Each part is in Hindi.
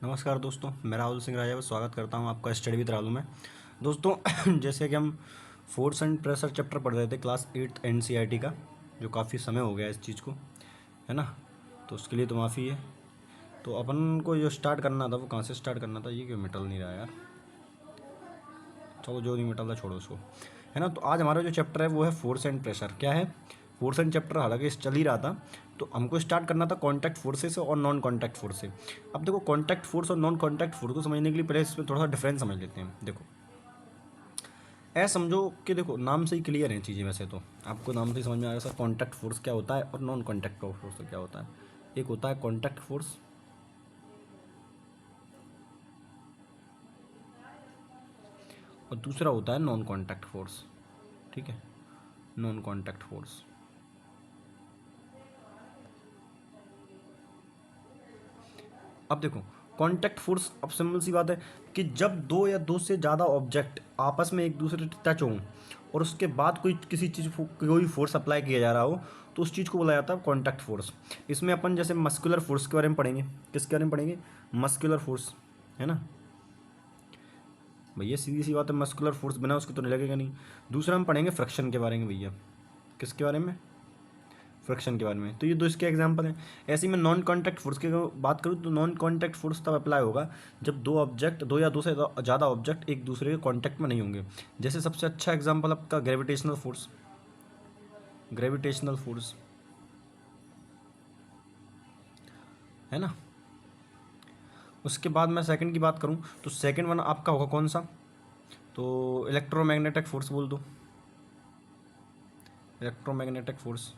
नमस्कार दोस्तों, मैं राहुल सिंह राजा स्वागत करता हूं आपका स्टडी विद राहुल में। दोस्तों जैसे कि हम फोर्स एंड प्रेशर चैप्टर पढ़ रहे थे क्लास 8 एनसीईआरटी का, जो काफ़ी समय हो गया इस चीज़ को, है ना। तो उसके लिए तो माफ़ी है। तो अपन को जो स्टार्ट करना था वो कहाँ से स्टार्ट करना था, ये क्यों मिटल नहीं रहा यार। चलो जो नहीं मिटल रहा छोड़ो उसको, है ना। तो आज हमारा जो चैप्टर है वो है फोर्स एंड प्रेशर। क्या है फोर्स एंड चैप्टर, हालांकि चल ही रहा था, तो हमको स्टार्ट करना था कॉन्टैक्ट फोर्सेस और नॉन कॉन्टैक्ट फोर्स से। अब देखो, कॉन्टैक्ट फोर्स और नॉन कॉन्टैक्ट फोर्स को समझने के लिए पहले इसमें थोड़ा सा डिफरेंस समझ लेते हैं। देखो, ऐसा समझो कि देखो, नाम से ही क्लियर हैं चीज़ें। वैसे तो आपको नाम से ही समझ में आएगा सर कॉन्टैक्ट फोर्स क्या होता है और नॉन कॉन्टैक्ट फोर्स क्या होता है। एक होता है कॉन्टैक्ट फोर्स और दूसरा होता है नॉन कॉन्टैक्ट फोर्स। ठीक है, नॉन कॉन्टैक्ट फोर्स। अब देखो, कॉन्टैक्ट फोर्स, अब सिंपल सी बात है कि जब दो या दो से ज़्यादा ऑब्जेक्ट आपस में एक दूसरे से टच हों और उसके बाद कोई किसी चीज़ कोई फोर्स अप्लाई किया जा रहा हो, तो उस चीज़ को बोला जाता है कॉन्टैक्ट फोर्स। इसमें अपन जैसे मस्कुलर फोर्स के बारे में पढ़ेंगे। किसके बारे में पढ़ेंगे? मस्कुलर फोर्स, है ना भैया। सीधी सी बात है, मस्कुलर फोर्स बिना उसके तो नहीं लगेगा नहीं। दूसरा हम पढ़ेंगे फ्रिक्शन के बारे में भैया। किसके बारे में? फ्रिक्शन के बारे में। तो ये दो इसके एग्जांपल हैं। ऐसे ही मैं नॉन कॉन्टैक्ट फोर्स की बात करूँ तो नॉन कॉन्टैक्ट फोर्स तब अप्लाई होगा जब दो या दो से ज़्यादा ऑब्जेक्ट एक दूसरे के कॉन्टैक्ट में नहीं होंगे। जैसे सबसे अच्छा एग्जांपल आपका ग्रेविटेशनल फोर्स। ग्रेविटेशनल फोर्स, है ना। उसके बाद मैं सेकंड की बात करूँ तो सेकंड वन आपका होगा कौन सा? तो इलेक्ट्रोमैग्नेटिक फोर्स बोल दो। इलेक्ट्रोमैग्नेटिक फोर्स,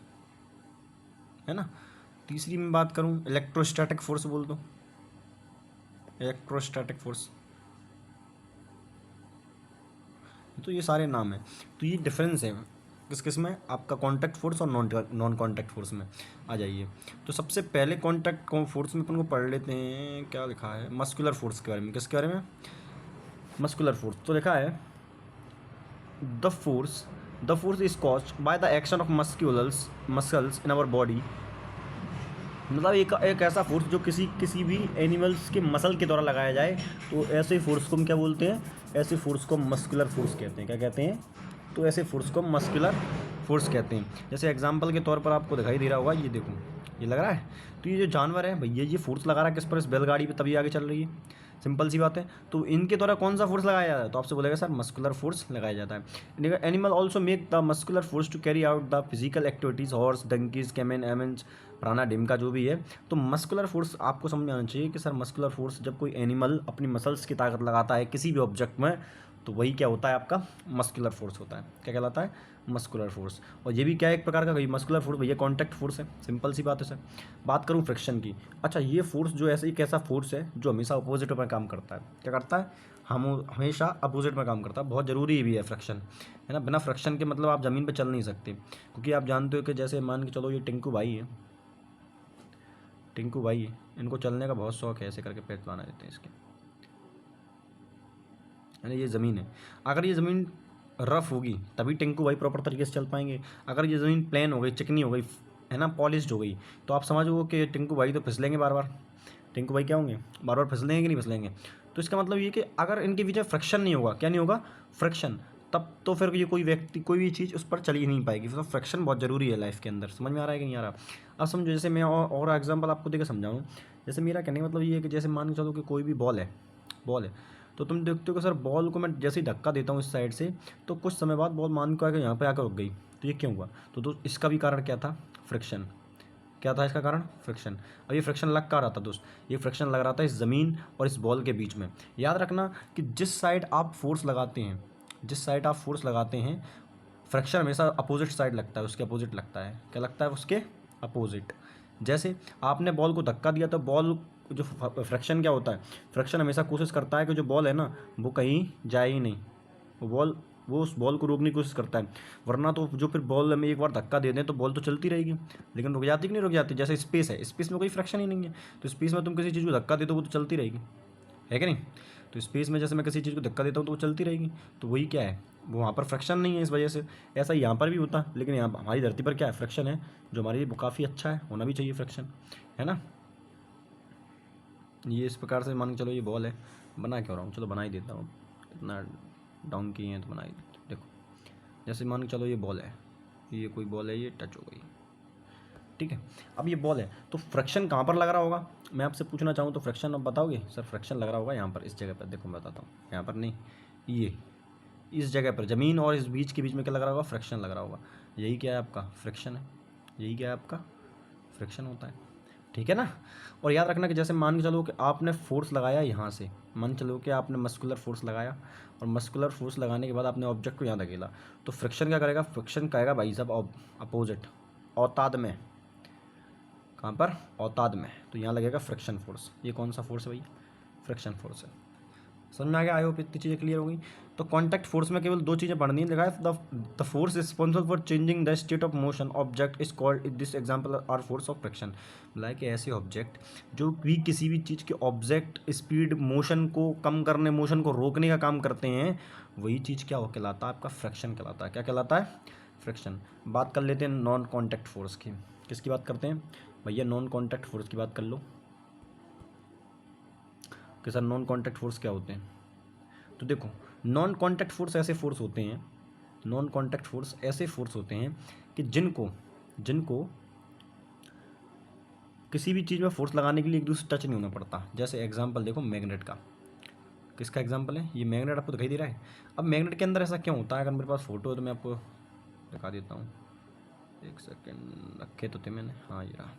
है ना। तीसरी में बात करूँ इलेक्ट्रोस्टैटिक फोर्स बोल दो। Electrostatic force. तो ये सारे नाम हैं। तो ये डिफरेंस है किस किस में, आपका कॉन्टैक्ट फोर्स और नॉन कॉन्टैक्ट फोर्स में। आ जाइए, तो सबसे पहले कॉन्टैक्ट फोर्स में अपन को पढ़ लेते हैं। क्या लिखा है मस्कुलर फोर्स के बारे में? किसके बारे में? Muscular force. तो लिखा है the force is caused by the action of muscles in our body. मतलब एक ऐसा फोर्स जो किसी भी एनिमल्स के मसल के द्वारा लगाया जाए, तो ऐसे फोर्स को हम क्या बोलते हैं? ऐसे फोर्स को मस्कुलर फोर्स कहते हैं। क्या कहते हैं? तो ऐसे फोर्स को मस्कुलर फोर्स कहते हैं। जैसे एग्जांपल के तौर पर आपको दिखाई दे रहा होगा, ये देखो, ये लग रहा है। तो ये जो जानवर है भैया, ये फोर्स लगा रहा है किस पर? इस बैलगाड़ी पे, तभी आगे चल रही है। सिंपल सी बात है। तो इनके द्वारा कौन सा फोर्स लगाया जाता है? तो आपसे बोलेगा सर मस्कुलर फोर्स लगाया जाता है। Animal also make the muscular force to carry out the physical activities, horse, donkeys, camels, एमेंस, प्राणा, डिम का जो भी है। तो मस्कुलर फोर्स आपको समझ में आना चाहिए कि सर मस्कुलर फोर्स जब कोई एनिमल अपनी मसल्स की ताकत लगाता है किसी भी ऑब्जेक्ट में, तो वही क्या होता है? आपका मस्कुलर फोर्स होता है। क्या कहलाता है? Muscular force. और ये भी क्या है, एक प्रकार का मस्कुलर फोर्स भैया कॉन्टैक्ट फोर्स है। सिंपल सी बात है सर। बात करूँ फ्रिक्शन की। अच्छा, ये फोर्स जो ऐसा एक ऐसा फोर्स है जो हमेशा अपोजिट में काम करता है। क्या करता है? हम हमेशा अपोजिट में काम करता है। बहुत ज़रूरी भी है फ्रिक्शन, है ना। बिना फ्रिक्शन के मतलब आप ज़मीन पर चल नहीं सकते। क्योंकि आप जानते हो कि जैसे मान के चलो, ये टिंकू भाई है, टिंकू भाई, इनको चलने का बहुत शौक है, ऐसे करके पैर चलाना देते हैं इसके, है ना। ये ज़मीन है, अगर ये ज़मीन रफ़ होगी तभी टिंकू भाई प्रॉपर तरीके से चल पाएंगे। अगर ये ज़मीन प्लेन हो गई, चिकनी हो गई, है ना, पॉलिश्ड हो गई, तो आप समझो कि टिंकू भाई तो फिसलेंगे बार बार। टिंकू भाई क्या होंगे? बार बार फिसलेंगे कि नहीं फिसलेंगे? तो इसका मतलब ये कि अगर इनके बीच में फ्रिक्शन नहीं होगा, क्या नहीं होगा? फ्रिक्शन। तब तो फिर ये कोई व्यक्ति, कोई भी चीज़ उस पर चल ही नहीं पाएगी। तो फ्रिक्शन बहुत ज़रूरी है लाइफ के अंदर। समझ में आ रहा है कि नहीं आ रहा? अब समझो, जैसे मैं और एग्जाम्पल आपको देकर समझाऊँ। जैसे मेरा कहने का मतलब ये है कि जैसे मान के चलो कि कोई भी बॉल है, तो तुम देखते हो कि सर बॉल को मैं जैसे ही धक्का देता हूँ इस साइड से, तो कुछ समय बाद बॉल मान को आकर यहाँ पे आकर रुक गई। तो ये क्यों हुआ? तो इसका भी कारण क्या था? फ्रिक्शन। क्या था इसका कारण? फ्रिक्शन। अब ये फ्रिक्शन लग कहाँ रहा था दोस्त? ये फ्रिक्शन लग रहा था इस ज़मीन और इस बॉल के बीच में। याद रखना कि जिस साइड आप फोर्स लगाते हैं, फ्रिक्शन हमेशा अपोजिट साइड लगता है, उसके अपोजिट लगता है। क्या लगता है? उसके अपोजिट। जैसे आपने बॉल को धक्का दिया तो बॉल जो फ्रिक्शन क्या होता है? फ्रिक्शन हमेशा कोशिश करता है कि जो बॉल है ना, वो कहीं जाए ही नहीं। वो उस बॉल को रोकने की कोशिश करता है। वरना तो जो फिर बॉल में एक बार धक्का दे दें तो बॉल तो चलती रहेगी, लेकिन रुक जाती कि नहीं रुक जाती? जैसे स्पेस है, स्पेस में कोई फ्रिक्शन ही नहीं है, तो स्पेस में तुम किसी चीज़ को धक्का दे दो वो तो चलती रहेगी, है कि नहीं? तो स्पेस में जैसे मैं किसी चीज़ को धक्का देता हूँ तो वो चलती रहेगी। तो वही क्या है, वो वहाँ पर फ्रिक्शन नहीं है, इस वजह से। ऐसा यहाँ पर भी होता है, लेकिन यहाँ हमारी धरती पर क्या है? फ्रिक्शन है, जो हमारे लिए काफ़ी अच्छा है, होना भी चाहिए फ्रिक्शन, है ना। ये इस प्रकार से मान के चलो ये बॉल है, बना क्यों रहा हूँ, चलो बना ही देता हूँ, इतना डाउन किए हैं तो बना ही देता हूँ। देखो जैसे मान के चलो ये बॉल है, ये कोई बॉल है, ये टच हो गई, ठीक है। अब ये बॉल है तो फ्रिक्शन कहाँ पर लग रहा होगा, मैं आपसे पूछना चाहूँ तो फ्रिक्शन अब बताओगे सर? फ्रिक्शन लग रहा होगा यहाँ पर, इस जगह पर, देखो मैं बताता हूँ, यहाँ पर नहीं, ये इस जगह पर, ज़मीन और इस बीच के बीच में क्या लग रहा होगा? फ्रिक्शन लग रहा होगा। यही क्या है आपका? फ्रिक्शन है। यही क्या है आपका? फ्रिक्शन होता है, ठीक है ना। और याद रखना कि जैसे मान के चलो कि आपने फोर्स लगाया यहाँ से, मान चलो कि आपने मस्कुलर फोर्स लगाया, और मस्कुलर फोर्स लगाने के बाद आपने ऑब्जेक्ट को यहाँ धकेला, तो फ्रिक्शन क्या करेगा? फ्रिक्शन कहेगा भाई साहब अपोजिट, औताद में, कहाँ पर? औताद में, तो यहाँ लगेगा फ्रिक्शन फोर्स। ये कौन सा फोर्स है भाई? फ्रिक्शन फोर्स है। समझ में आ गया? आई होप इतनी चीज़ें क्लियर हो गई। तो कॉन्टैक्ट फोर्स में केवल दो चीज़ें पढ़नी है, लिखा है the force responsible for changing the state of motion object is called this example are force of friction. मतलब कि ऐसे ऑब्जेक्ट जो भी किसी भी चीज़ के ऑब्जेक्ट स्पीड मोशन को कम करने, मोशन को रोकने का काम करते हैं, वही चीज़ क्या हो कहलाता है? आपका फ्रिक्शन कहलाता है। क्या कहलाता है? फ्रिक्शन। बात कर लेते हैं नॉन कॉन्टैक्ट फोर्स की। किसकी बात करते हैं भैया? नॉन कॉन्टैक्ट फोर्स की बात कर लो कि सर नॉन कॉन्टैक्ट फोर्स क्या होते हैं। तो देखो नॉन कॉन्टैक्ट फोर्स ऐसे फोर्स होते हैं, नॉन कॉन्टैक्ट फोर्स ऐसे फोर्स होते हैं कि जिनको किसी भी चीज़ में फोर्स लगाने के लिए एक दूसरे टच नहीं होना पड़ता। जैसे एग्जांपल देखो मैग्नेट का, किसका एग्जांपल है? ये मैग्नेट आपको दिखाई दे रहा है। अब मैग्नेट के अंदर ऐसा क्यों होता है? अगर मेरे पास फोटो है तो मैं आपको दिखा देता हूँ, एक सेकेंड रखे तो थे मैंने, हाँ ये रहा,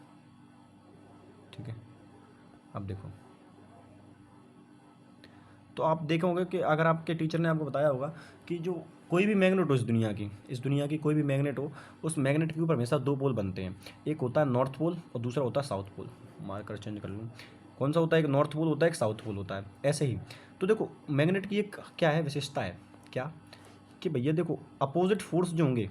ठीक है। अब देखो, तो आप देखोगे कि अगर आपके टीचर ने आपको बताया होगा कि जो कोई भी मैग्नेट हो इस दुनिया की कोई भी मैग्नेट हो, उस मैग्नेट के ऊपर हमेशा दो पोल बनते हैं, एक होता है नॉर्थ पोल और दूसरा होता है साउथ पोल। मार्कर चेंज कर लूँ, कौन सा होता है? एक नॉर्थ पोल होता है, एक साउथ पोल होता है। ऐसे ही तो देखो मैग्नेट की एक क्या है विशेषता है, क्या कि भैया देखो अपोजिट फोर्स जो होंगे,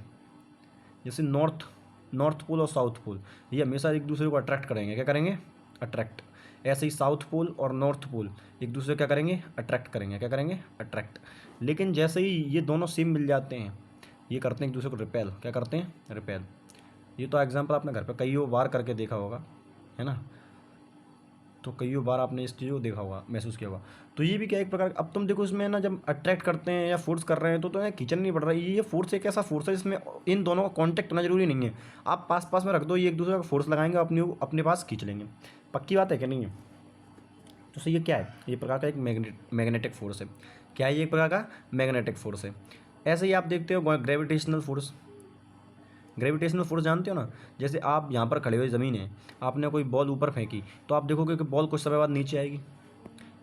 जैसे नॉर्थ पोल और साउथ पोल, ये हमेशा एक दूसरे को अट्रैक्ट करेंगे। क्या करेंगे? अट्रैक्ट। ऐसे ही साउथ पोल और नॉर्थ पोल एक दूसरे क्या करेंगे? अट्रैक्ट करेंगे। क्या करेंगे? अट्रैक्ट। लेकिन जैसे ही ये दोनों सेम मिल जाते हैं, ये करते हैं एक दूसरे को रिपेल। क्या करते हैं? रिपेल। ये तो एग्जाम्पल आपने घर पर कई बार करके देखा होगा, है ना। तो कई बार आपने इस चीज़ को देखा होगा, महसूस किया होगा। तो ये भी क्या एक प्रकार, अब तुम देखो इसमें ना जब अट्रैक्ट करते हैं या फोर्स कर रहे हैं तो खींचन नहीं पड़ रहा है। ये फोर्स एक ऐसा फोर्स है जिसमें इन दोनों का कॉन्टैक्ट होना जरूरी नहीं है। आप पास पास में रख दो, ये एक दूसरे का फोर्स लगाएंगे, अपने पास खींच लेंगे। पक्की बात है कि नहीं है? तो सही ये क्या है? ये प्रकार का एक मैग्नेटिक फोर्स है। क्या है ये? एक प्रकार का मैग्नेटिक फोर्स है। ऐसे ही आप देखते हो ग्रेविटेशनल फोर्स। ग्रेविटेशनल फोर्स जानते हो ना? जैसे आप यहाँ पर खड़े हुए, ज़मीन है, आपने कोई बॉल ऊपर फेंकी तो आप देखोगे कि बॉल कुछ समय बाद नीचे आएगी,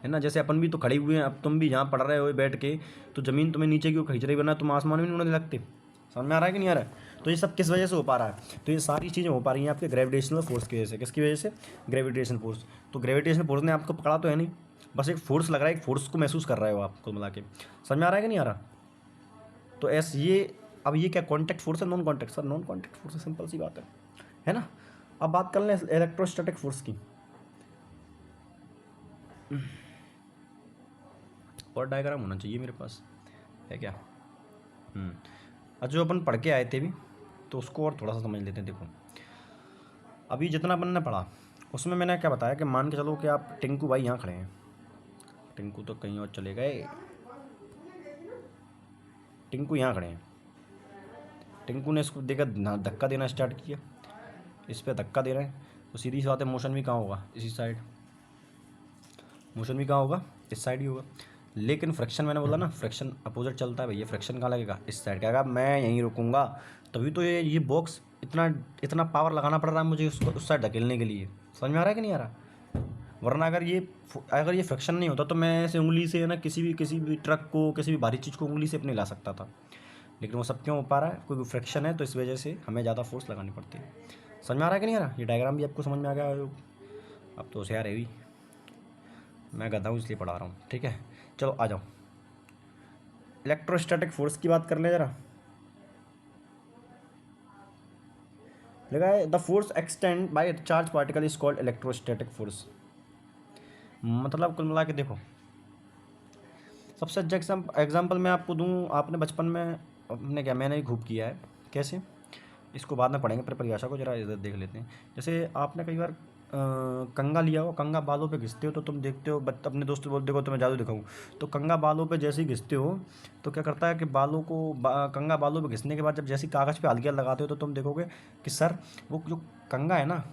है ना। जैसे अपन भी तो खड़े हुए हैं, अब तुम भी यहाँ पढ़ रहे हो बैठ के, तो ज़मीन तुम्हें नीचे क्यों खींच रही, वरना तुम आसमान में नहीं उड़ने लगते। समझ में आ रहा है कि नहीं आ रहा है? तो ये सब किस वजह से हो पा रहा है? तो ये सारी चीज़ें हो पा रही हैं आपके ग्रेविटेशनल फोर्स की वजह से। किसकी वजह से? Gravitational force. तो ग्रेविटेशनल फोर्स ने आपको पकड़ा तो है नहीं, बस एक फोर्स लग रहा है, एक फोर्स को महसूस कर रहे हो आप कुल मिला के। समझ में आ रहा है कि नहीं आ रहा? तो ऐसे ये, अब ये क्या कॉन्टैक्ट फोर्स है? Non contact? Sir non contact force है, सिंपल सी बात है ना। अब बात कर लें इलेक्ट्रोस्टैटिक फोर्स की। और डायग्राम होना चाहिए मेरे पास, है क्या? जो अपन पढ़ के आए थे भी, तो उसको और थोड़ा सा समझ लेते हैं। देखो अभी जितना अपन ने पढ़ा उसमें मैंने क्या बताया कि मान के चलो कि आप टिंकू भाई यहाँ खड़े हैं, टिंकू तो कहीं और चले गए, टिंकू यहाँ खड़े हैं। टिंकू ने इसको देखा, धक्का देना स्टार्ट किया, इस पर धक्का दे रहे हैं, तो सीधी सी बात है मोशन भी कहाँ होगा? इसी साइड। मोशन भी कहाँ होगा? इस साइड ही होगा। लेकिन फ्रिक्शन, मैंने बोला ना फ्रिक्शन अपोजिट चलता है भैया। फ्रिक्शन कहाँ लगेगा? इस साइड। क्या, मैं यहीं रुकूंगा, तभी तो ये बॉक्स इतना पावर लगाना पड़ रहा है मुझे उसको उस साइड धकेलने के लिए। समझ में आ रहा है कि नहीं आ रहा? वरना अगर ये फ्रिक्शन नहीं होता तो मैं ऐसे उंगली से ना किसी भी ट्रक को, किसी भी भारी चीज़ को उंगली से अपने ला सकता था। लेकिन वो सब क्यों हो पा रहा है? क्योंकि फ्रिक्शन है, तो इस वजह से हमें ज़्यादा फोर्स लगानी पड़ती है। समझ में आ रहा है कि नहीं आ रहा? ये डायग्राम भी आपको समझ में आ गया? अब तो होशियार है भी, मैं गधा हूँ इसलिए पढ़ा रहा हूँ, ठीक है। चलो आ जाओ, इलेक्ट्रोस्टैटिक फोर्स की बात कर ले जरा। लगा है the force extend by charge particle is called electrostatic force. मतलब कुल मिला के देखो, सबसे अच्छा एग्जाम्पल मैं आपको दूँ, आपने बचपन में अपने क्या, मैंने ही खूब किया है। कैसे? इसको बाद में पढ़ेंगे, पर परिभाषा को जरा इधर देख लेते हैं। जैसे आपने कई बार कंघा लिया हो, कंघा बालों पे घिसते हो तो तुम देखते हो अपने दोस्त को बोल देखो तो मैं जादू दिखाऊं, तो कंघा बालों पे जैसे ही घिसते हो तो क्या करता है कि बालों को कंघा बालों पे घिसने के बाद जब जैसे कागज़ पे हल्की लगाते हो तो तुम देखोगे कि सर वो जो कंघा है ना,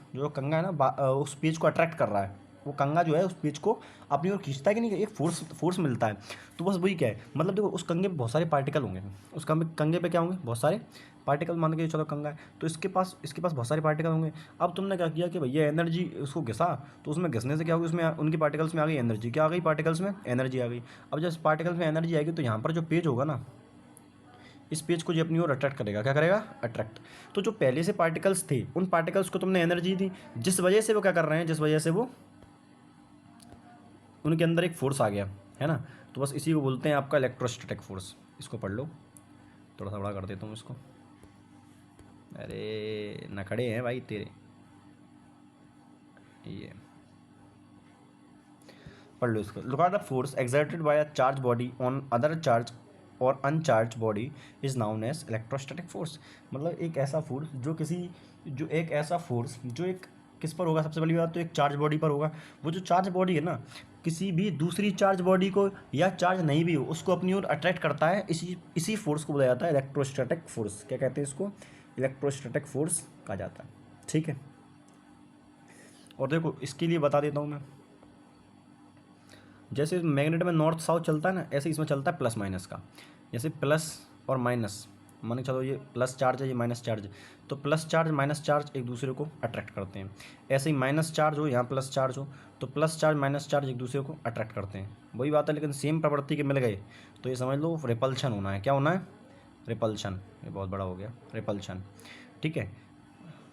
उस पेज को अट्रैक्ट कर रहा है, वो कंघा जो है उस पेज को अपनी ओर खींचता है कि नहीं, एक फोर्स मिलता है। तो बस वही क्या है, मतलब देखो उस कंघे पे बहुत सारे पार्टिकल होंगे, उस कंघे पे क्या होंगे, बहुत सारे पार्टिकल, मान के चलो कंघा है तो इसके पास बहुत सारे पार्टिकल होंगे। अब तुमने क्या किया कि भैया एनर्जी उसको घिसा, तो उसमें घिसने से क्या होगी, उसमें उनकी पार्टिकल्स में आ गई एनर्जी, क्या आ गई, पार्टिकल्स में एनर्जी आ गई। अब जब पार्टिकल्स में एनर्जी आएगी तो यहाँ पर जो पेज होगा ना, इस पेज को जो अपनी ओर अट्रैक्ट करेगा, क्या करेगा, अट्रैक्ट। तो जो पहले से पार्टिकल्स थे उन पार्टिकल्स को तुमने एनर्जी दी, जिस वजह से वो क्या कर रहे हैं, जिस वजह से वो उनके अंदर एक फोर्स आ गया, है ना। तो बस इसी को बोलते हैं आपका इलेक्ट्रोस्टैटिक फोर्स। इसको पढ़ लो, थोड़ा सा बड़ा कर देता हूँ इसको। अरे नखड़े हैं भाई तेरे, ये पढ़ लो इसको। Look at the force exerted by a charge body on other charge और uncharged body is known as electrostatic force. मतलब एक ऐसा फोर्स जो एक किस पर होगा, सबसे पहली बात तो एक चार्ज बॉडी पर होगा। वो जो चार्ज बॉडी है ना, किसी भी दूसरी चार्ज बॉडी को या चार्ज नहीं भी हो उसको अपनी ओर अट्रैक्ट करता है, इसी फोर्स को बोला जाता है इलेक्ट्रोस्टैटिक फोर्स। क्या कहते हैं इसको, इलेक्ट्रोस्टैटिक फोर्स कहा जाता है, ठीक है। और देखो इसके लिए बता देता हूँ मैं, जैसे मैग्नेट में नॉर्थ साउथ चलता है ना, ऐसे इसमें चलता है प्लस माइनस का। जैसे प्लस और माइनस, मान के चलो ये प्लस चार्ज है, ये माइनस चार्ज है, तो प्लस चार्ज माइनस चार्ज एक दूसरे को अट्रैक्ट करते हैं। ऐसे ही माइनस चार्ज हो, यहाँ प्लस चार्ज हो, तो प्लस चार्ज माइनस चार्ज एक दूसरे को अट्रैक्ट करते हैं। वही बात है, लेकिन सेम प्रवृत्ति के मिल गए तो ये समझ लो रिपल्शन होना है। क्या होना है, रिपल्शन। ये बहुत बड़ा हो गया, रिपल्शन, ठीक है।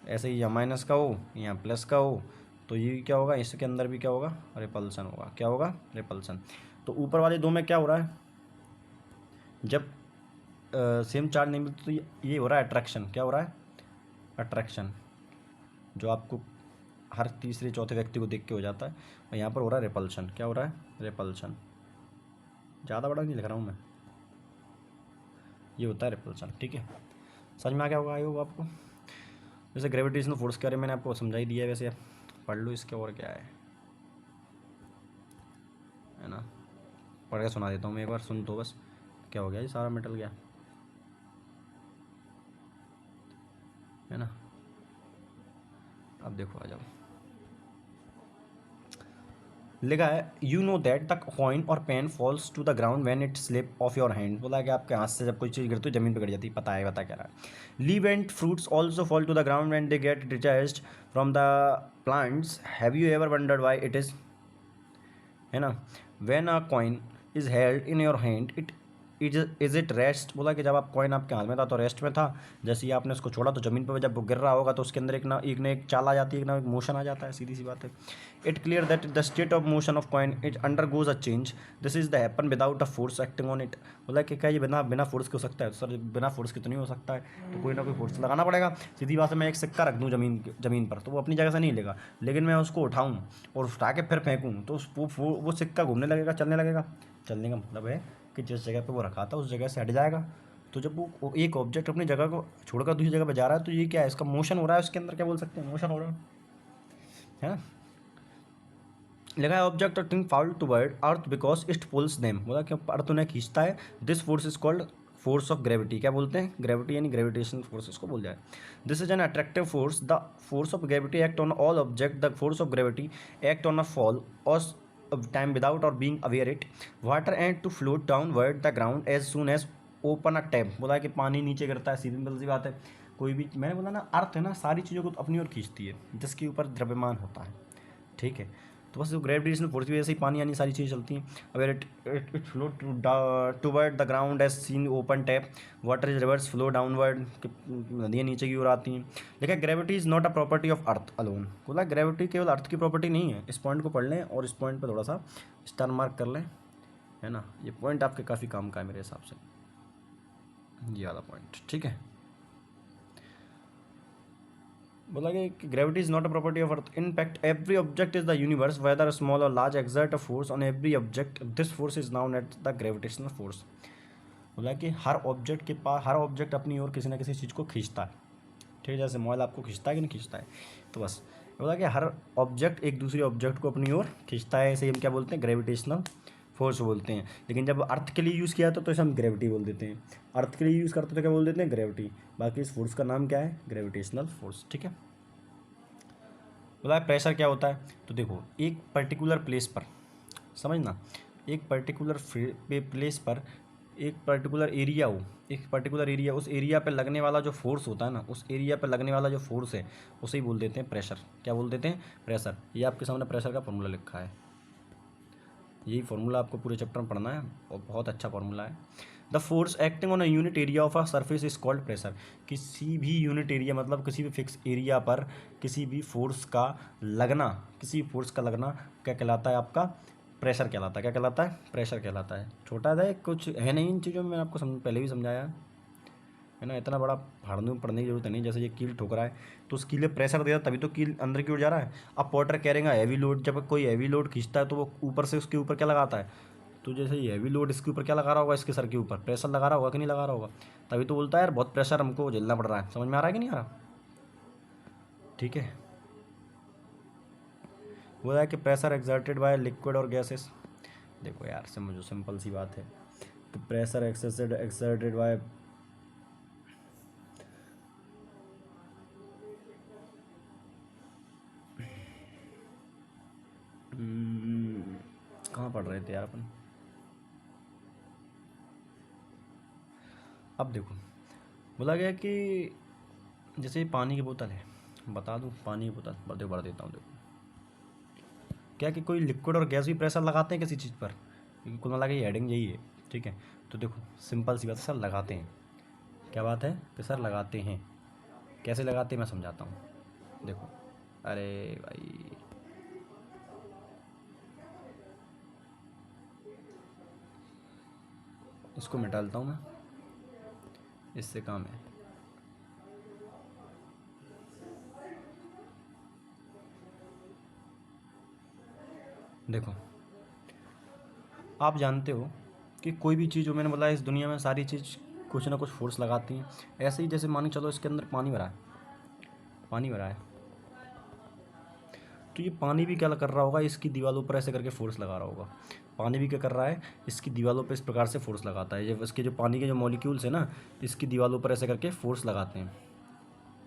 ऐसे ही यहाँ माइनस का हो, यहाँ प्लस का हो, तो ये क्या होगा, इसके अंदर भी क्या होगा, रिपल्सन होगा। क्या होगा, रिपल्सन। तो ऊपर वाले दो में क्या हो रहा है, जब सेम चार्ज नहीं मिलती तो ये हो रहा है अट्रैक्शन। क्या हो रहा है, अट्रैक्शन, जो आपको हर तीसरे चौथे व्यक्ति को देख के हो जाता है। और यहाँ पर हो रहा है रिपल्शन। क्या हो रहा है, रिपल्शन। ज़्यादा बड़ा नहीं लिख रहा हूँ मैं, ये होता है रिपल्शन, ठीक है। समझ में आ गया होगा, आई होगा आपको। जैसे ग्रेविटेशनल फोर्स के बारे में मैंने आपको समझा ही दिया है, वैसे पढ़ लो इसके और क्या है ना। पढ़ के सुना देता हूँ मैं एक बार, सुन तो बस। क्या हो गया, ये सारा मिटल गया, है ना। अब देखो आ जाओ, लिखा है you know that the coin और pen falls to the ground when it slip off your hand. बोला कि आपके हाथ से जब कोई चीज़ गिरती है ज़मीन पर गिर जाती है, पता है, बता क्या रहा है। Leave and fruits also fall to the ground when they get discharged from the plants. Have you ever wondered why it is, है ना। When a coin is held in your hand is it rest. बोला कि जब आप कॉइन आपके हाथ में था तो रेस्ट में था, जैसे ही आपने उसको छोड़ा तो ज़मीन पर जब वो गिर रहा होगा तो उसके अंदर एक ना एक चाल आ जाती है, एक ना एक मोशन आ जाता है, सीधी सी बात है। It clear that the state of motion of coin it under goes a change, this is the happen without a force acting on it. बोला कि क्या ये बिना फोर्स के हो सकता है, तो सर बिना फोर्स के तो नहीं हो सकता है, तो कोई ना कोई फोर्स लगाना पड़ेगा। सीधी बात है, मैं एक सिक्का रख दूँ ज़मीन पर तो वो अपनी जगह से नहीं लेगा, लेकिन मैं उसको उठाऊँ और उठा के फिर फेंकूँ तो वो सिक्का घूमने लगेगा, चलने लगेगा। चलने का मतलब है कि जिस जगह पे वो रखा था उस जगह से हट जाएगा। तो जब वो एक ऑब्जेक्ट अपनी जगह को छोड़कर दूसरी जगह पे जा रहा है तो ये क्या है, इसका मोशन हो रहा है, उसके अंदर क्या बोल सकते हैं, मोशन हो रहा है ना। लिखा है ऑब्जेक्ट और thing fall toward earth because it pools them. बोला कि अर्थ उन्हें खींचता है, this force is called force of gravity. क्या बोलते हैं, ग्रेविटी, यानी ग्रेविटेशन फोर्स इसको बोल जाए। This is an attractive force, the force of gravity act on all object, the force of gravity act on a fall of time without or being aware it water and to float downward the ground as soon as open a tap। बोला कि पानी नीचे गिरता है, सीधी सी बात है। कोई भी, मैंने बोला ना, अर्थ है ना सारी चीज़ों को अपनी ओर खींचती है जिसके ऊपर द्रव्यमान होता है, ठीक है। तो बस जो ग्रेविटेशनल फोर्स की वजह से ही पानी यानी सारी चीज़ें चलती हैं। अगर it flow toward the ground as seen open tap, water is rivers flow downward, नदियाँ नीचे की ओर आती हैं। देखिए gravity is not a property of earth alone. बोला ग्रेविटी केवल अर्थ की प्रॉपर्टी नहीं है। इस पॉइंट को पढ़ लें और इस पॉइंट पर थोड़ा सा स्टार मार्क कर लें, है ना। ये पॉइंट आपके काफ़ी काम का है मेरे हिसाब से, ये वाला पॉइंट, ठीक है। बोला कि gravity is not a property of earth, in fact every object is the universe whether small और large exert a force on every object, this force is known at the gravitational force. बोला कि हर ऑब्जेक्ट अपनी ओर किसी ना किसी चीज़ को खींचता है, ठीक है। जैसे मोबाइल आपको खींचता है कि नहीं खींचता है, तो बस बोला कि हर ऑब्जेक्ट एक दूसरे ऑब्जेक्ट को अपनी ओर खींचता है, इसे हम क्या बोलते हैं, ग्रेविटेशनल फोर्स बोलते हैं। लेकिन जब अर्थ के लिए यूज़ किया तो इसे हम ग्रेविटी बोल देते हैं। अर्थ के लिए यूज़ करते तो क्या बोल देते हैं, ग्रेविटी। बाकी इस फोर्स का नाम क्या है, ग्रेविटेशनल फोर्स। ठीक है। बोला प्रेशर क्या होता है, तो देखो एक पर्टिकुलर प्लेस पर, समझना, एक पर्टिकुलर प्लेस पर एक पर्टिकुलर एरिया हो, एक पर्टिकुलर एरिया, उस एरिया पे लगने वाला जो फोर्स होता है ना, उस एरिया पे लगने वाला जो फोर्स है उसे ही बोल देते हैं प्रेशर। क्या बोल देते हैं, प्रेशर। ये आपके सामने प्रेशर का फॉर्मूला लिखा है, यही फॉर्मूला आपको पूरे चैप्टर में पढ़ना है और बहुत अच्छा फॉर्मूला है। The force acting on a unit area of a surface is called pressure. किसी भी यूनिट एरिया मतलब किसी भी फिक्स एरिया पर किसी भी फोर्स का लगना, किसी भी फोर्स का लगना क्या कहलाता है, आपका प्रेशर कहलाता है। क्या कहलाता है, प्रेशर कहलाता है। छोटा सा कुछ है नहीं इन चीज़ों में, मैंने आपको पहले भी समझाया है ना, इतना बड़ा फाड़ने में पढ़ने की जरूरत नहीं। जैसे ये कील ठोक रहा है तो उस कील में प्रेशर देता तभी तो कील अंदर की ओर जा रहा है। अब पोर्टर करेगा हैवी लोड, जब कोई हैवी लोड खींचता है तो वो ऊपर से उसके ऊपर क्या लगाता है, तो जैसे ये हैवी लोड इसके ऊपर क्या लगा रहा होगा, इसके सर के ऊपर प्रेशर लगा रहा होगा कि नहीं लगा रहा होगा, तभी तो बोलता है यार बहुत प्रेशर हमको झेलना पड़ रहा है। समझ में आ रहा है कि नहीं आ रहा। ठीक है। बोला है कि प्रेशर एक्सर्टेड बाय लिक्विड और गैसेस। देखो यार समझो, सिंपल सी बात है कि प्रेशर एक्सर्टेड बाय कहाँ पढ़ रहे थे यार अपन। अब देखो बोला गया कि जैसे ये पानी की बोतल है, बता दूँ पानी की बोतल देखो भर देता हूँ। देखो क्या कि कोई लिक्विड और गैस भी प्रेशर लगाते हैं किसी चीज़ पर, क्योंकि कुल मिला के ये हेडिंग यही है। ठीक है। तो देखो सिंपल सी बात है, सर लगाते हैं। क्या बात है कि सर लगाते हैं, कैसे लगाते हैं मैं समझाता हूँ। देखो अरे भाई इसको मिटा लेता हूँ मैं, इससे काम है। देखो आप जानते हो कि कोई भी चीज़ जो मैंने बोला इस दुनिया में सारी चीज़ कुछ ना कुछ फोर्स लगाती हैं। ऐसे ही जैसे मान के चलो इसके अंदर पानी भरा है, पानी भरा है, तो ये पानी भी क्या कर रहा होगा, इसकी दीवारों पर ऐसे करके फोर्स लगा रहा होगा। पानी भी क्या कर रहा है, इसकी दीवारों पर इस प्रकार से फोर्स लगाता है। जब इसके जो पानी के जो मॉलिक्यूल्स है ना, इसकी दीवारों पर ऐसे करके फोर्स लगाते हैं,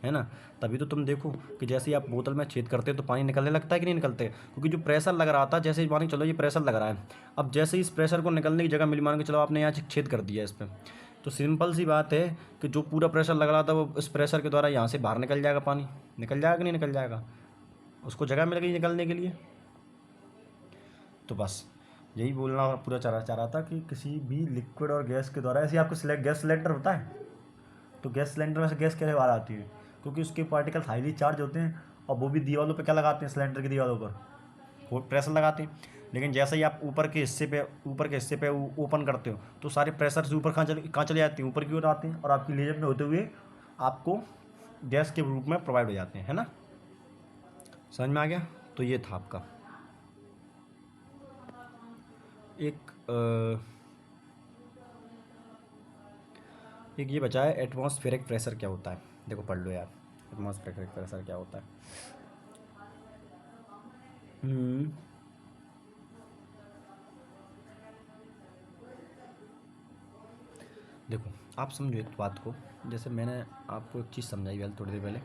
है ना। तभी तो तुम देखो कि जैसे ही आप बोतल में छेद करते हो तो पानी निकलने लगता है कि नहीं निकलते, क्योंकि जो प्रेशर लग रहा था, जैसे मान के चलो ये प्रेशर लग रहा है, अब जैसे ही इस प्रेशर को निकलने की जगह मिली, मान के चलो आपने यहाँ छेद कर दिया इस पर, तो सिंपल सी बात है कि जो पूरा प्रेशर लग रहा था वो इस प्रेशर के द्वारा यहाँ से बाहर निकल जाएगा, पानी निकल जाएगा कि नहीं निकल जाएगा, उसको जगह मिल गई निकलने के लिए। तो बस यही बोलना पूरा चाह रहा था कि किसी भी लिक्विड और गैस के द्वारा, ऐसे आपको गैस सिलेंडर होता है, तो गैस सिलेंडर में से गैस कैसे बाहर आती है, क्योंकि उसके पार्टिकल्स हाईली चार्ज होते हैं और वो भी दीवारों पे क्या लगाते हैं, सिलेंडर की दीवारों पर वो प्रेशर लगाते हैं। लेकिन जैसे ही आप ऊपर के हिस्से पे ओपन करते हो तो सारे प्रेशर से ऊपर कहाँ चले जाते हैं, ऊपर की ओर आते हैं और आपकी लेजर में होते हुए आपको गैस के रूप में प्रोवाइड हो जाते हैं, है ना। समझ में आ गया। तो ये था आपका एक ये बचा है, एटमॉस्फेरिक प्रेशर क्या होता है। देखो पढ़ लो यार, एटमॉस्फेरिक प्रेशर क्या होता है। देखो आप समझो एक बात को, जैसे मैंने आपको एक चीज़ समझाई पहले थोड़ी देर पहले।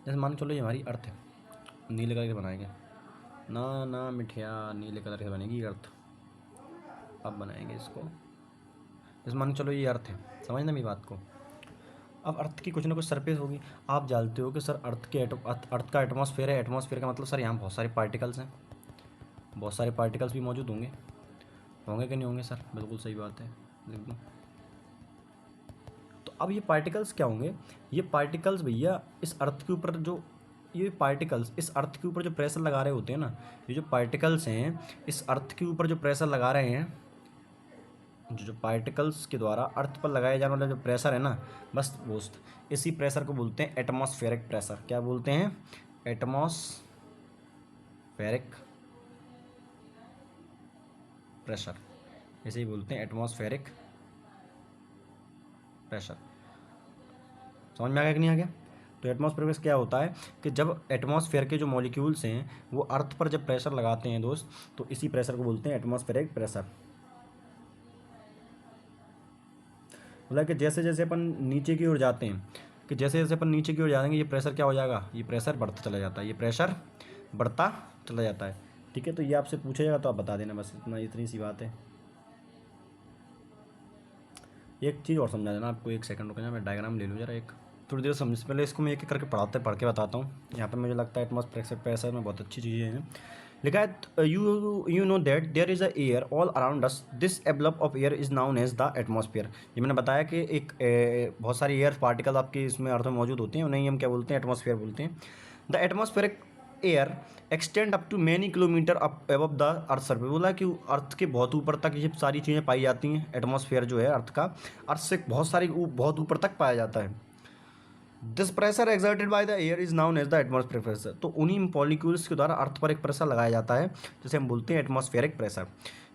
जैसे मान के चलो ये हमारी अर्थ है, नीले कलर के बनाएंगे ना, ना मिठिया नीले कलर के बनेगी अर्थ। अब बनाएंगे इसको, जैसे मान के चलो ये अर्थ है, समझना मेरी बात को। अब अर्थ की कुछ ना कुछ सरफेस होगी। आप जानते हो कि सर अर्थ का एटमॉस्फेयर है, एटमॉस्फेयर का मतलब सर यहाँ बहुत सारे पार्टिकल्स हैं, बहुत सारे पार्टिकल्स भी मौजूद होंगे, होंगे कि नहीं होंगे सर, बिल्कुल सही बात है, लिख दो। तो अब ये पार्टिकल्स क्या होंगे, ये पार्टिकल्स भैया इस अर्थ के ऊपर जो, ये पार्टिकल्स इस अर्थ के ऊपर जो प्रेशर लगा रहे होते हैं ना, ये जो पार्टिकल्स हैं इस अर्थ के ऊपर जो प्रेशर लगा रहे हैं, जो पार्टिकल्स के द्वारा अर्थ पर लगाया जाने वाला जो प्रेशर है ना, बस वो इसी प्रेशर को बोलते हैं एटमॉस्फेरिक प्रेशर। क्या बोलते हैं, एटमॉस्फेरिक प्रेशर, इसे ही बोलते हैं एटमॉस्फेरिक प्रेशर। समझ में आ गया कि नहीं आ गया। तो एटमॉस्फेयर प्रेशर क्या होता है कि जब एटमॉस्फेयर के जो मॉलिक्यूल्स हैं वो अर्थ पर जब प्रेशर लगाते हैं दोस्त, तो इसी प्रेशर को बोलते हैं एटमॉस्फेरिक प्रेशर। मतलब कि जैसे जैसे अपन नीचे की ओर जाते हैं, कि जैसे जैसे अपन नीचे की ओर जाएंगे ये प्रेशर क्या हो जाएगा, ये प्रेशर बढ़ता चला जाता है, ये प्रेशर बढ़ता चला जाता है। ठीक है, तो ये आपसे पूछा जाएगा तो आप बता देना, बस इतना, इतनी सी बात है। एक चीज़ और समझा देना आपको, एक सेकंड रुकना, मैं डायग्राम ले लूँ जरा एक, थोड़ी देर समझ, पहले इसको मैं एक एक करके पढ़ के बताता हूँ। यहाँ पर मुझे लगता है एटमॉस्फेरिक प्रेशर में बहुत अच्छी चीज़ें हैं। लिखा है you know that there is a air all around us, this envelope of air is known as the atmosphere. ये मैंने बताया कि एक बहुत सारी एयर पार्टिकल आपके इसमें अर्थ में मौजूद होते हैं, उन्हें हम क्या बोलते हैं, एटमॉस्फेयर बोलते हैं। The atmospheric air extend up to many kilometre up above the earth surface. बोला कि अर्थ के बहुत ऊपर तक ये सारी चीज़ें पाई जाती हैं। एटमॉस्फेयर जो है अर्थ का, अर्थ से बहुत ऊपर तक पाया जाता है। This pressure exerted by the air is known as the atmospheric pressure. तो उन्हीं मॉलिक्यूल्स के द्वारा अर्थ पर एक प्रेशर लगाया जाता है जिसे हम बोलते हैं एटमॉस्फेरिक प्रेशर।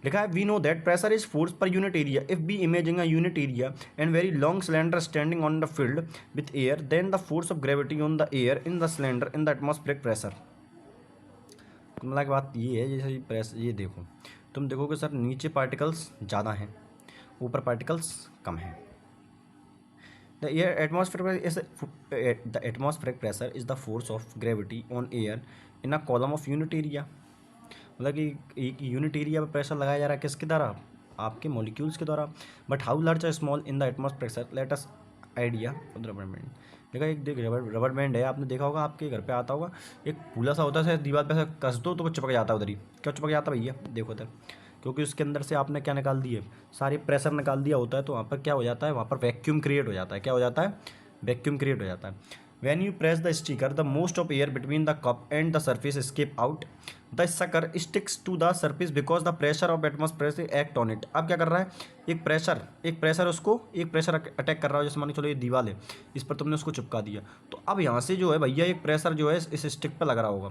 लिखा है we know that pressure is force per unit area. If we imagine a unit area and very long cylinder standing on the field with air, then the force of gravity on the air in the cylinder in the atmospheric pressure. मतलब की बात ये है, जैसे प्रेस, ये देखो, तुम देखोगे सर नीचे पार्टिकल्स ज़्यादा हैं, ऊपर पार्टिकल्स कम हैं। The atmospheric pressure is the force of gravity on air in a column of unit area. मतलब कि एक यूनिट एरिया पर प्रेशर लगाया जा रहा है, किसके द्वारा, आपके मॉलिक्यूल्स के द्वारा। बट हाउ लार्ज और small in the atmospheric pressure, let us idea of rubber band. देखा एक देख रबर बैंड है, आपने देखा होगा, आपके घर पे आता होगा, एक फूला सा होता है, दीवार पे से कस दो तो वो चिपक जाता है उधर ही। क्यों चिपक जाता है भैया, देखो उधर, क्योंकि उसके अंदर से आपने क्या निकाल दिए, सारे प्रेशर निकाल दिया होता है, तो वहाँ पर क्या हो जाता है, वहाँ पर वैक्यूम क्रिएट हो जाता है। क्या हो जाता है, वैक्यूम क्रिएट हो जाता है। When you press the sticker, the most of air between the cup and the surface escape out. The sucker sticks to the surface because the pressure of atmosphere act on it. अब क्या कर रहा है, एक प्रेशर उसको, एक प्रेशर अटैक कर रहा है। जैसे मान के चलो ये दीवार है, इस पर तुमने उसको चिपका दिया, तो अब यहाँ से जो है भैया एक प्रेशर जो है इस स्टिक पर लग रहा होगा,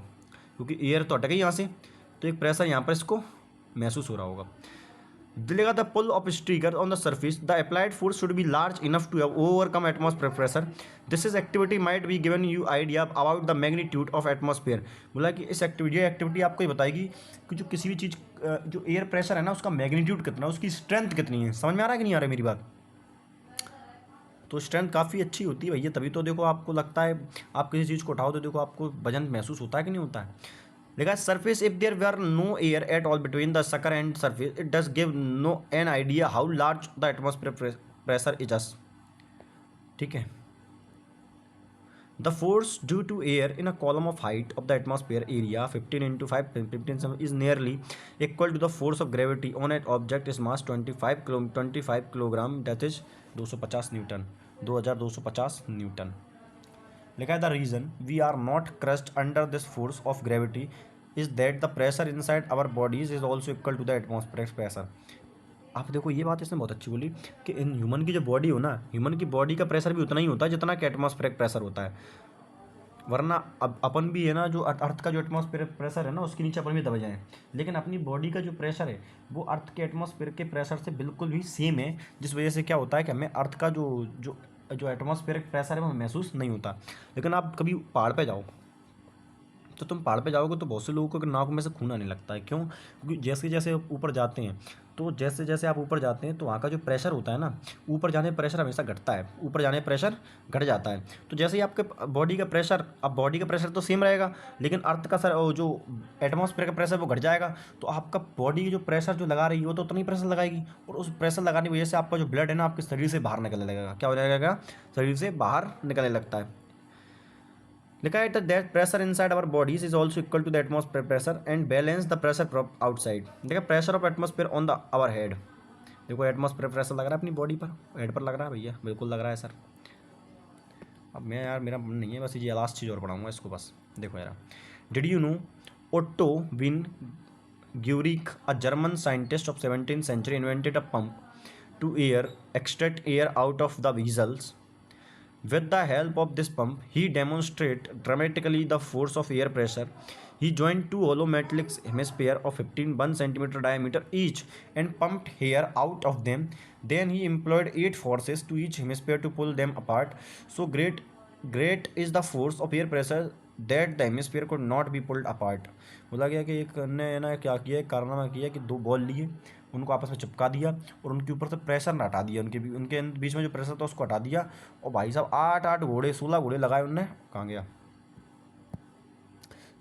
क्योंकि एयर तो अटक गई यहाँ से, तो एक प्रेशर यहाँ पर इसको महसूस हो रहा होगा। दिलेगा the pull of sticker on the surface, the applied force should be large enough to overcome atmosphere pressure. This is activity might be given you idea about the magnitude of atmosphere. बोला कि इस एक्टिविटी आपको ये बताएगी कि जो किसी भी चीज़, जो एयर प्रेशर है ना, उसका मैग्नीट्यूड कितना है, उसकी स्ट्रेंथ कितनी है। समझ में आ रहा है कि नहीं आ रहा है मेरी बात। तो स्ट्रेंथ काफ़ी अच्छी होती है भैया, तभी तो देखो आपको लगता है, आप किसी चीज़ को उठाओ तो देखो आपको वजन महसूस होता है कि नहीं होता है। देखा surface, if there were no air at all between the sucker and surface, it does give no an idea how large the atmosphere pressure is as. ठीक है, the force due to air in a column of height of the atmosphere area 15 × 5 15 is nearly equal to the force of gravity on at object is mass 25 kilogram, that is 250 newton, 2250 Newton. लिखा है the reason we are not crushed under this force of gravity is that the pressure inside our bodies is also equal to the atmospheric pressure. आप देखो ये बात इसने बहुत अच्छी बोली कि इन ह्यूमन की जो बॉडी हो ना, ह्यूमन की बॉडी का प्रेशर भी उतना ही होता है जितना कि एटमॉस्फेरिक प्रेशर होता है। वरना अब अपन भी है ना, जो अर्थ का जो एटमॉस्फेरिक प्रेशर है ना, उसके नीचे अपन भी दबे जाएँ, लेकिन अपनी बॉडी का जो प्रेशर है वो अर्थ के एटमॉस्फेयर के प्रेशर से बिल्कुल भी सेम है, जिस वजह से क्या होता है कि हमें अर्थ का जो एटमॉस्फेरिक प्रेशर है वो महसूस नहीं होता। लेकिन आप कभी पहाड़ पे जाओ, तो तुम पहाड़ पे जाओगे तो बहुत से लोगों को नाक में से खून आने लगता है। क्यों, क्योंकि जैसे जैसे ऊपर जाते हैं, तो जैसे जैसे आप ऊपर जाते हैं तो वहाँ का जो प्रेशर होता है ना, ऊपर जाने प्रेशर हमेशा घटता है, ऊपर जाने प्रेशर घट जाता है। तो जैसे ही आपके बॉडी का प्रेशर, अब बॉडी का प्रेशर तो सेम रहेगा, लेकिन अर्थ का जो एटमॉस्फेयर का प्रेशर वो घट जाएगा, तो आपका बॉडी की जो प्रेशर जो लगा रही है वो तो उतना ही प्रेशर लगाएगी, और उस प्रेशर लगाने की वजह से आपका जो ब्लड है ना, आपके शरीर से बाहर निकलने लगेगा। क्या हो जाएगा, शरीर से बाहर निकलने लगता है। लिखा है that pressure inside our bodies is also equal to the atmosphere pressure and balance the pressure from outside. देखा pressure of atmosphere on the our head. देखो एटमॉस्फेयर प्रेशर लग रहा है अपनी बॉडी पर, हेड पर लग रहा है भैया, बिल्कुल लग रहा है सर। अब मैं यार, मेरा मन नहीं है, बस ये लास्ट चीज़ और पढ़ाऊँगा इसको बस। देखो यार, did you know Otto von Guericke, a German scientist of 17th century, invented a pump to extract air out of the vessels. With the help of this pump, he demonstrated dramatically the force of air pressure. He joined two hollow metallic hemispheres of 1 centimeter diameter each and pumped air out of them. Then he employed 8 forces to each hemisphere to pull them apart. So great great is the force of air pressure that the hemisphere could not be pulled apart. बोला गया कि एक ने ना क्या किया, एक कारनामा किया कि दो बॉल लिए, उनको आपस में चिपका दिया और उनके ऊपर से प्रेशर ना हटा दिया, उनके बीच में जो प्रेशर था उसको हटा दिया। और भाई साहब 8 घोड़े 16 घोड़े लगाए उनने, कहाँ गया,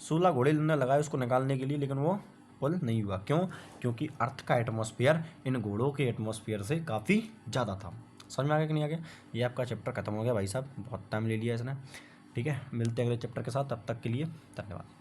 16 घोड़े उनने लगाए उसको निकालने के लिए, लेकिन वो पुल नहीं हुआ। क्यों? क्योंकि अर्थ का एटमॉस्फेयर इन घोड़ों के एटमॉस्फेयर से काफ़ी ज़्यादा था। समझ में आ गया कि नहीं आ गया? ये आपका चैप्टर खत्म हो गया भाई साहब, बहुत टाइम ले लिया इसने। ठीक है, मिलते हैं अगले चैप्टर के साथ, तब तक के लिए धन्यवाद।